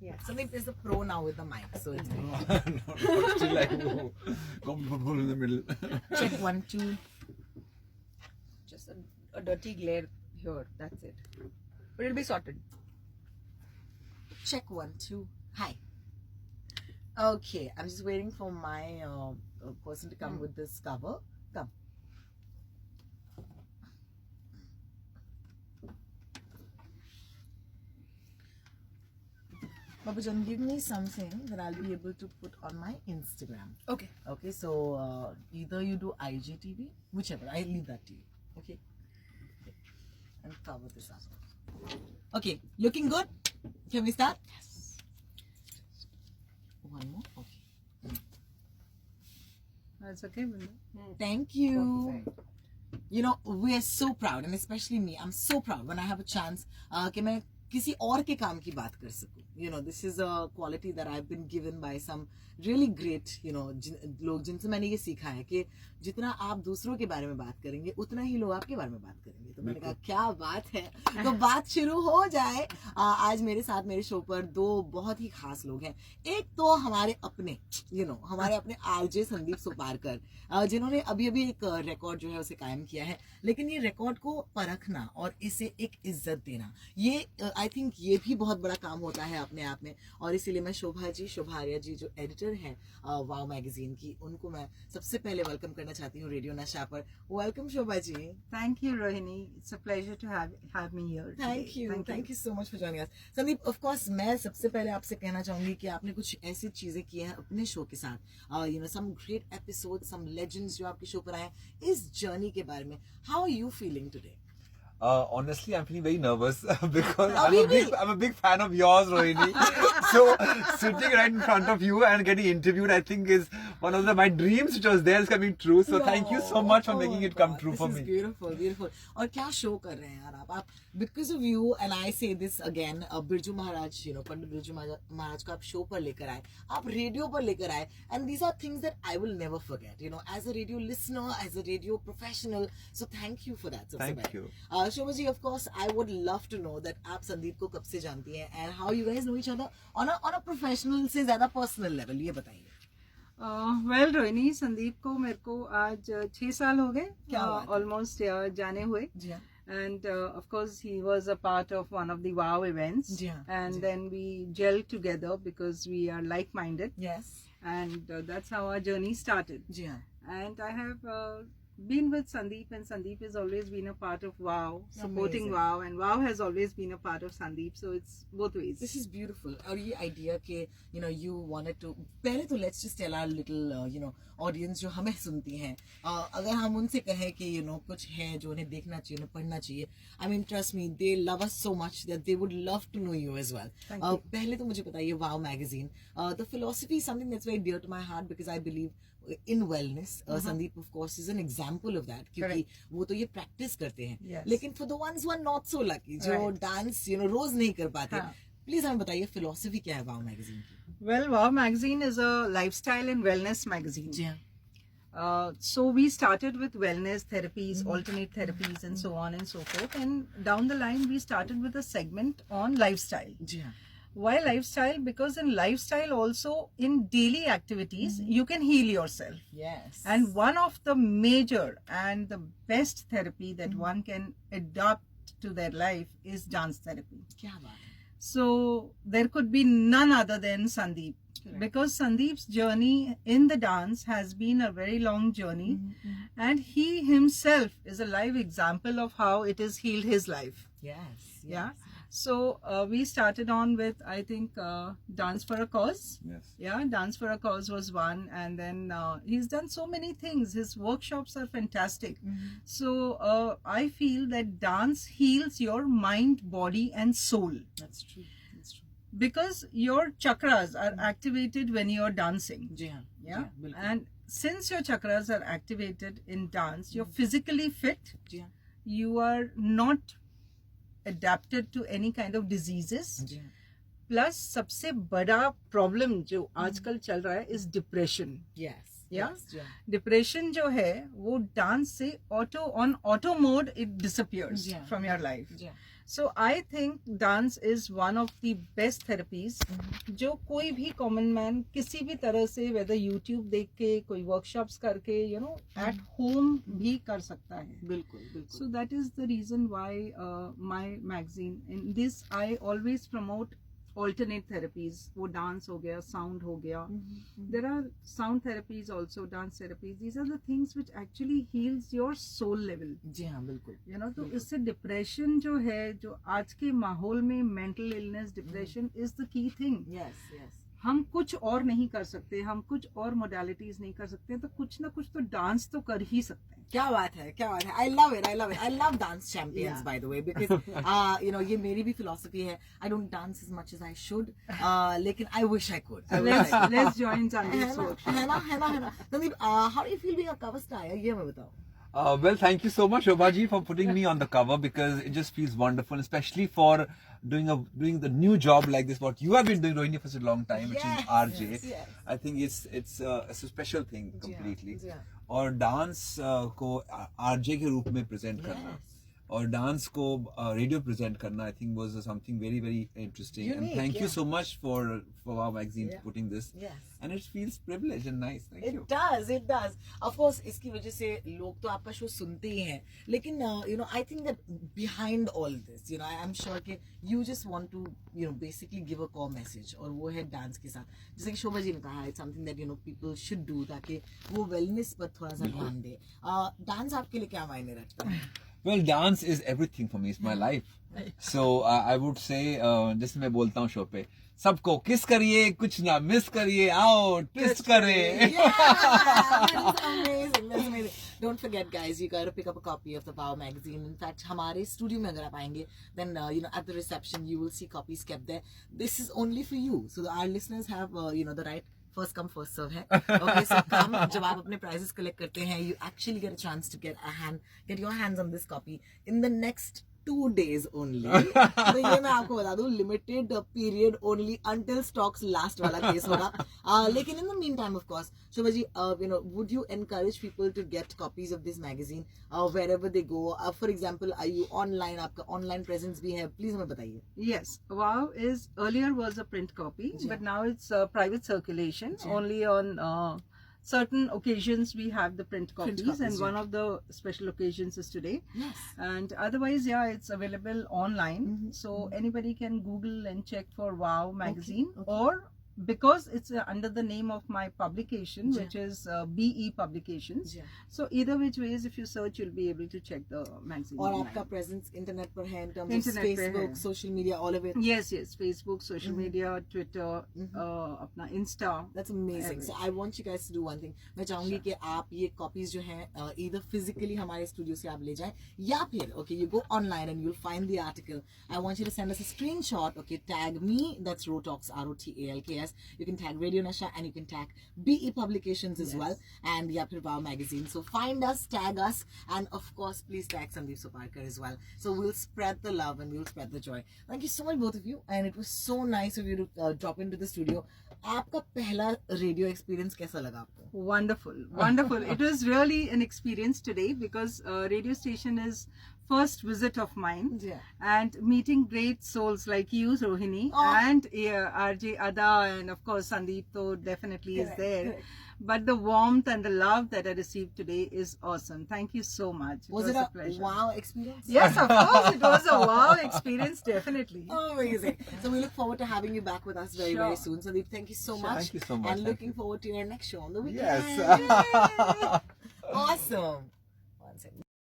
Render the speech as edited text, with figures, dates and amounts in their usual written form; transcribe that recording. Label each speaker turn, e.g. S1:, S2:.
S1: Yeah. Sandeep is the pro now with the mic, so it's
S2: No, not still like comfortable in the middle.
S1: check 1 2.
S3: Just a dirty glare here. That's it. But it'll be sorted.
S1: Check 1 2. Hi. Okay, I'm just waiting for my person to come with this cover. Come. Babujan, give me something that I'll be able to put on my Instagram.
S3: Okay.
S1: Okay, so either you do IGTV, whichever. I leave that to you. Okay. And cover this up. Okay, looking good? Can we start? Yes. One more. Okay.
S3: That's okay, Bindu.
S1: Thank you. You know, we are so proud, and especially me. I'm so proud when I have a chance कि मैं किसी और के काम की बात कर सकूं. You know, this is a quality that I've been given by some really great, you know, लोग जिनसे मैंने ये सीखा है कि जितना आप दूसरों के बारे में बात करेंगे उतना ही लोग आपके बारे में बात करेंगे. तो मैंने कहा क्या बात है, तो बात शुरू हो जाए. आज मेरे साथ मेरे शो पर 2 बहुत ही खास लोग हैं. एक तो हमारे अपने, you know, हमारे अपने आरजे संदीप सुपारकर, जिन्होंने अभी अभी एक रिकॉर्ड जो है उसे कायम किया है. लेकिन ये रिकॉर्ड को परखना और इसे एक इज्जत देना, ये आई थिंक ये भी बहुत बड़ा काम होता है अपने आप में. और इसीलिए मैं शोभा आर्या जी जो एडिटर हैं वाव मैगजीन की, उनको मैं सबसे पहले वेलकम करना चाहती हूँ रेडियो नशा पर. Welcome Shobha ji.
S4: Thank you, Rohini. It's a pleasure to have me here.
S1: Thank you so much for joining us. Sandeep, of course मैं सबसे पहले आपसे कहना चाहूंगी कि आपने कुछ ऐसी चीजें की हैं अपने शो के साथ, you know, some great episodes, some legends जो आपके शो पर आए. इस जर्नी के बारे में, how are you feeling today?
S2: Honestly, I'm feeling very nervous because I'm a big fan of yours, Rohini. So sitting right in front of you and getting interviewed, I think is one of my dreams which was there is coming true. So thank you so much for making it come true for me.
S1: This is beautiful, beautiful. और क्या show कर रहे हैं यार आप because of you, and I say this again, Birju Maharaj, you know, Pandit Birju Maharaj को आप show पर लेकर आए, आप रेडियो पर लेकर आए, and these are things that I will never forget, you know, as a radio listener, as a radio professional. So thank you for that.
S2: Thank you.
S1: Shobha ji, of course, I would love to know that आप संदीप को कब से जानती हैं and how you guys know each other on a professional से ज़्यादा personal level. ये बताइए.
S4: Well, Rohini, संदीप को मेरे को आज 6 साल हो गए almost जाने हुए.
S1: जी हाँ.
S4: And of course, he was a part of one of the WOW events.
S1: जी हाँ.
S4: And then we gelled together because we are like-minded.
S1: Yes.
S4: And that's how our journey started.
S1: जी हाँ.
S4: And I have been with Sandeep, and Sandeep has always been a part of WOW, supporting
S1: Amazing.
S4: WOW, and WOW has always been a part of Sandeep, so it's both ways.
S1: This is beautiful. और ये idea कि you know you wanted to, पहले तो let's just tell our little you know audience जो हमें सुनती हैं, अगर हम उनसे कहें कि you know कुछ है जो उन्हें देखना चाहिए, उन्हें पढ़ना चाहिए, I mean trust me, they love us so much that they would love to know you as well. पहले तो मुझे बताइए WOW magazine, the philosophy is something that's very dear to my heart because I believe in wellness. Sandeep of course is an example of that क्योंकि वो तो ये practice करते हैं.
S4: Yes.
S1: लेकिन for the ones who are not so lucky, जो dance you know रोज नहीं कर पाते, प्लीज हमें बताइए philosophy क्या है WOW magazine की.
S4: Well, WOW magazine is a lifestyle and wellness magazine.
S1: जी हाँ.
S4: So we started with wellness therapies, alternate therapies, and so on and so forth. And down the line, we started with a segment on lifestyle.
S1: जी हाँ.
S4: Why lifestyle? Because in lifestyle also, in daily activities, you can heal yourself.
S1: Yes.
S4: And one of the major and the best therapy that one can adopt to their life is dance therapy.
S1: क्या बात है.
S4: So there could be none other than Sandeep.
S1: Correct.
S4: Because Sandeep's journey in the dance has been a very long journey, and he himself is a live example of how it has healed his life.
S1: Yes.
S4: Yeah. So we started on with, I think, Dance for a Cause.
S2: Yes.
S4: Yeah, Dance for a Cause was one, and then he's done so many things. His workshops are fantastic. So I feel that dance heals your mind, body, and soul.
S1: That's true. That's true.
S4: Because your chakras are activated when you're dancing.
S1: जी हाँ.
S4: Yeah.
S1: बिल्कुल.
S4: And since your chakras are activated in dance, you're physically fit.
S1: जी हाँ.
S4: You are not adapted to any kind of diseases.
S1: जी हाँ.
S4: Plus, सबसे बड़ा problem जो आजकल चल रहा है is depression.
S1: Yes.
S4: Yeah?
S1: Yes. जी हाँ.
S4: Depression जो है वो dance से on auto mode it disappears
S1: Yeah.
S4: from your life.
S1: Yeah.
S4: So I think dance is one of the best therapies जो कोई भी common man किसी भी तरह से whether YouTube देख के कोई workshops करके at home भी कर सकता है.
S1: बिल्कुल बिल्कुल.
S4: So that is the reason why my magazine, in this I always promote alternate therapies. वो dance हो गया, sound हो गया. There are sound therapies also, dance therapies. These are the things which actually heals your soul level.
S1: जी हाँ बिल्कुल.
S4: तो इससे depression जो है, जो आज के माहौल में mental illness, depression is the key thing.
S1: Yes, yes.
S4: हम कुछ और नहीं कर सकते, हम कुछ और मोडालिटीज नहीं कर सकते, तो कुछ ना कुछ तो डांस तो कर ही सकते हैं.
S1: क्या बात है, क्या बात है. I love it, I love it. I love dance champions,
S4: Yeah.
S1: by the way, because ये मेरी भी philosophy है. I don't dance as much as I should, लेकिन I wish I could. I wish I could.
S4: Let's join Sandeep's workshop.
S1: है ना. Sandeep, how do you feel being a cover star? ये हमें बताओ.
S2: Well, thank you so much, Shobha ji, for putting me on the cover, because it just feels wonderful, especially for doing the new job like this, what you have been doing, Rohini, for such a long time, which
S1: Yes,
S2: is RJ.
S1: yes, yes.
S2: I think it's a special thing completely.
S1: जी हाँ.
S2: और dance को RJ के रूप में present करना और dance को radio present करना, I think was something very very interesting. And
S1: Unique,
S2: thank you
S1: yeah.
S2: So much for our magazine
S1: Yeah.
S2: Putting this.
S1: Yes.
S2: And it feels privileged and nice. Thank
S1: It
S2: you.
S1: does, it does. Of course, इसकी वजह से लोग तो आपका show सुनते ही हैं, लेकिन I think that behind all this, I'm sure कि you just want to, basically give a core message, और वो है डांस के साथ. जैसे कि शोभा जी ने कहा, it's something that people should do, ताकि वो wellness पर थोड़ा सा ध्यान दे. डांस आपके लिए क्या मायने रखता है?
S2: Well, dance is everything for me. It's my life. So I would say, जैसे मैं बोलता हूँ शो पे, सबको किस करिए, कुछ ना मिस करिए, आओ ट्विस्ट करें.
S1: Yeah, that's amazing. That's amazing. Don't forget, guys, you got to pick up a copy of the Power magazine. In fact, हमारे स्टूडियो में अगर आप आएंगे, then at the reception you will see copies kept there. This is only for you, so our listeners have the right. First come, first serve है. Okay, so come, जब आप अपने prizes collect करते हैं, you actually get a chance to get your hands on this copy in the next 2 days only. तो ये मैं आपको बता दूं, limited period only until stocks last वाला केस होगा. लेकिन in the meantime, of course, Shobha ji, would you encourage people to get copies of this magazine wherever they go? For example, are you online? आपका online presence भी है? Please हमें बताइए.
S4: Yes, WOW is earlier was a print copy,
S1: Yeah.
S4: but now it's a private circulation.
S1: Yeah.
S4: Only on certain occasions we have the print copies,
S1: copies,
S4: and
S1: yeah.
S4: one of the special occasions is today.
S1: Yes.
S4: And otherwise, yeah, it's available online,
S1: Mhm,
S4: so anybody can Google and check for WOW magazine,
S1: okay.
S4: or because it's under the name of my publication,
S1: Yeah.
S4: which is BE Publications.
S1: Yeah.
S4: So either which ways, if you search, you'll be able to check the magazine.
S1: और
S4: online.
S1: आपका presence internet पर है, in terms
S4: Internet
S1: of
S4: पे
S1: Facebook,
S4: है.
S1: social media, all of it.
S4: Yes, Facebook, social
S1: Mhm.
S4: media, Twitter,
S1: Mhm.
S4: अपना Insta.
S1: That's amazing. So I want you guys to do one thing. मैं चाहूंगी कि आप ये copies जो हैं either physically हमारे studio से आप ले जाएं, या फिर okay you go online and you'll find the article. I want you to send us a screenshot. Okay, tag me. That's Rotalks, ROTALKS. You can tag Radio Nasha and you can tag BE Publications as well, and या फिर WOW magazine. So find us, tag us, and of course please tag Sandeep Soparkar as well. So we'll spread the love and we'll spread the joy. Thank you so much both of you, and it was so nice of you to drop into the studio. आपका पहला radio experience कैसा लगा आपको?
S4: Wonderful, wonderful. It was really an experience today because radio station is first visit of mine,
S1: Yeah.
S4: and meeting great souls like you, Rohini,
S1: Oh.
S4: and RJ Ada, and of course Sandeep, so definitely is
S1: Correct,
S4: there.
S1: correct.
S4: But the warmth and the love that I received today is awesome. Thank you so much.
S1: Was it
S4: a
S1: a
S4: pleasure.
S1: wow experience?
S4: Yes, of course, it was a wow experience, definitely.
S1: Amazing. So we look forward to having you back with us very, very
S4: Sure.
S1: soon. Sandeep, thank you so
S4: Sure.
S1: much.
S2: Thank you so much.
S1: And
S2: Thank
S1: looking
S2: you.
S1: forward to your next show on the weekend.
S2: Yes.
S1: Awesome. One second.